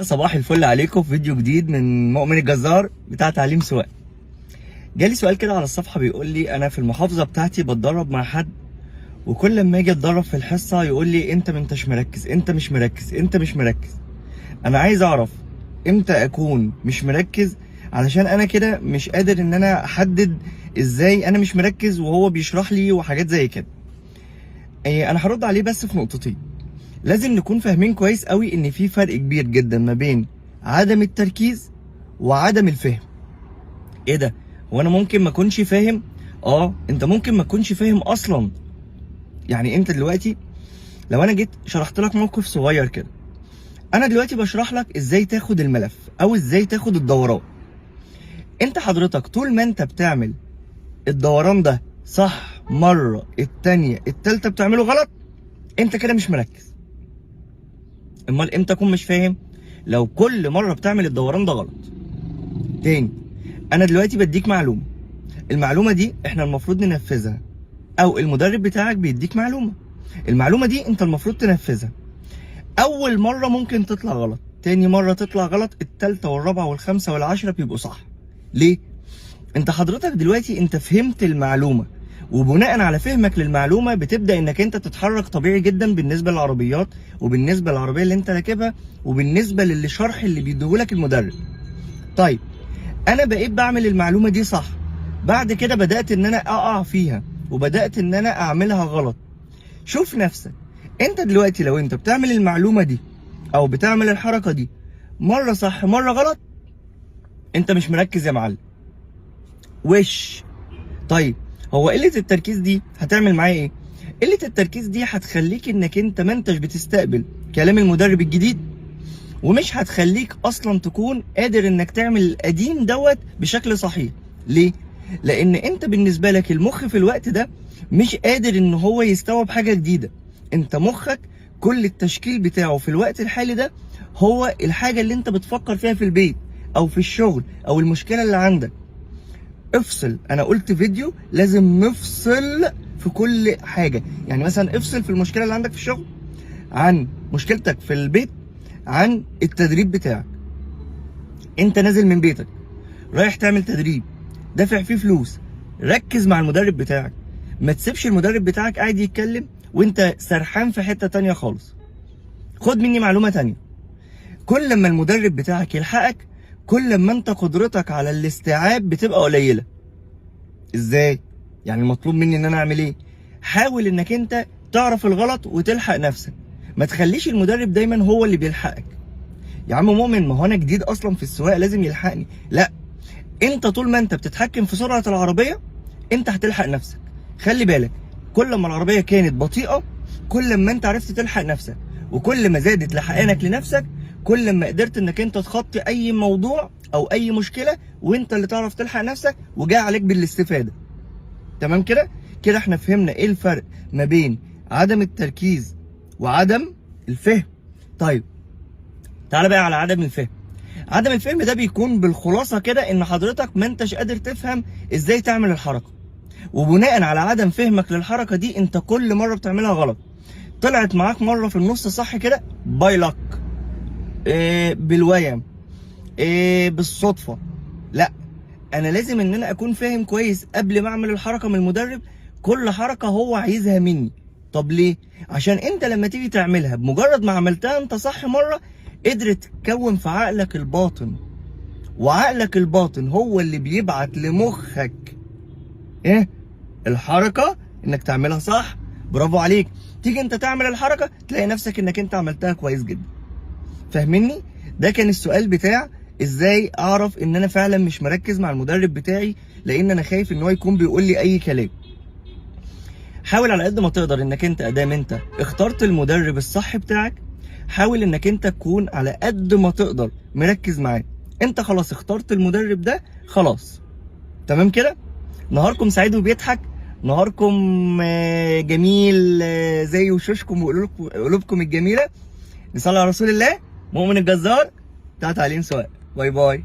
صباح الفل عليكم في فيديو جديد من مؤمن الجزار بتاع تعليم سواقه. جالي سؤال كده على الصفحه بيقول لي انا في المحافظه بتاعتي بتدرب مع حد، وكل ما اجي اتدرب في الحصه يقول لي انت ما انتش مركز، انت مش مركز، انت مش مركز. انا عايز اعرف امتى اكون مش مركز، علشان انا كده مش قادر ان انا احدد ازاي انا مش مركز وهو بيشرح لي وحاجات زي كده. انا هرد عليه بس في نقطتين. لازم نكون فاهمين كويس قوي ان في فرق كبير جدا ما بين عدم التركيز وعدم الفهم. ايه ده؟ هو انا ممكن ما اكونش فاهم؟ انت ممكن ما تكونش فاهم اصلا. يعني انت دلوقتي لو انا جيت شرحت لك موقف صغير كده، انا دلوقتي بشرح لك ازاي تاخد الملف او ازاي تاخد الدوران. انت حضرتك طول ما انت بتعمل الدوران ده صح مره، التانيه، التالته بتعمله غلط، انت كده مش مركز. امال امتى اكون مش فاهم؟ لو كل مره بتعمل الدوران ده غلط. تاني، انا دلوقتي بديك معلومه، المعلومه دي احنا المفروض ننفذها، او المدرب بتاعك بيديك المعلومه دي انت المفروض تنفذها. اول مره ممكن تطلع غلط، تاني مره تطلع غلط، التالتة والرابعه والخامسه والعاشره بيبقوا صح. ليه؟ انت حضرتك دلوقتي انت فهمت المعلومه، وبناء على فهمك للمعلومه بتبدا انك انت تتحرك طبيعي جدا بالنسبه للعربيات، وبالنسبه للعربيه اللي انت راكبها، وبالنسبه للشرح اللي بيديهولك المدرب. طيب انا بقيت بعمل المعلومه دي صح، بعد كده بدات ان انا اقع فيها وبدات ان انا اعملها غلط. شوف نفسك انت دلوقتي لو انت بتعمل المعلومه دي او بتعمل الحركه دي مره صح مره غلط، انت مش مركز يا معلم. طيب هو قله التركيز دي هتعمل معايا ايه؟ قله التركيز دي هتخليك انك انت ما انتش بتستقبل كلام المدرب الجديد، ومش هتخليك اصلا تكون قادر انك تعمل القديم دوت بشكل صحيح. ليه؟ لان انت بالنسبه لك المخ في الوقت ده مش قادر ان هو يستوعب حاجه جديده. انت مخك كل التشكيل بتاعه في الوقت الحالي ده هو الحاجه اللي انت بتفكر فيها في البيت او في الشغل او المشكله اللي عندك. افصل، انا قلت فيديو لازم نفصل في كل حاجه. يعني مثلا افصل في المشكله اللي عندك في الشغل عن مشكلتك في البيت عن التدريب بتاعك. انت نازل من بيتك رايح تعمل تدريب دافع فيه فلوس، ركز مع المدرب بتاعك، ما تسيبش المدرب بتاعك قاعد يتكلم وانت سرحان في حته تانيه خالص. خد مني معلومه تانيه، كل ما المدرب بتاعك يلحقك كل ما انت قدرتك على الاستيعاب بتبقى قليله. ازاي؟ يعني المطلوب مني ان انا اعمل ايه؟ حاول انك انت تعرف الغلط وتلحق نفسك، ما تخليش المدرب دايما هو اللي بيلحقك. يا عم مؤمن، ما هو انا جديد اصلا في السواقه لازم يلحقني؟ لا، انت طول ما انت بتتحكم في سرعه العربيه انت هتلحق نفسك. خلي بالك، كل ما العربيه كانت بطيئه كل ما انت عرفت تلحق نفسك، وكل ما زادت لحقانك لنفسك كل ما قدرت انك انت تخطي اي موضوع او اي مشكله وانت اللي تعرف تلحق نفسك وجاي عليك بالاستفاده. تمام كده؟ كده احنا فهمنا ايه الفرق ما بين عدم التركيز وعدم الفهم. طيب تعالى بقى على عدم الفهم. عدم الفهم ده بيكون بالخلاصه كده ان حضرتك ما انتش قادر تفهم ازاي تعمل الحركه، وبناء على عدم فهمك للحركه دي انت كل مره بتعملها غلط. طلعت معاك مره في النص صح كده باي لك، بالويم، بالصدفه. لا، انا لازم ان انا اكون فاهم كويس قبل ما اعمل الحركه من المدرب كل حركه هو عايزها مني. طب ليه؟ عشان انت لما تيجي تعملها بمجرد ما عملتها انت صح مره قدرت تكون في عقلك الباطن، وعقلك الباطن هو اللي بيبعت لمخك الحركه انك تعملها صح. برافو عليك، تيجي انت تعمل الحركه تلاقي نفسك انك انت عملتها كويس جدا. فاهمني؟ ده كان السؤال بتاع ازاي اعرف ان انا فعلا مش مركز مع المدرب بتاعي، لان انا خايف ان هو يكون بيقول لي اي كلام. حاول على قد ما تقدر انك انت ادام انت اخترت المدرب الصح بتاعك، حاول انك انت تكون على قد ما تقدر مركز معاه. انت خلاص اخترت المدرب ده، خلاص تمام كده. نهاركم سعيد وبيضحك، نهاركم جميل زي وشوشكم وقلوبكم الجميله. نصلي على رسول الله. مؤمن الجزار بتاع تعليم سواقه. باي باي.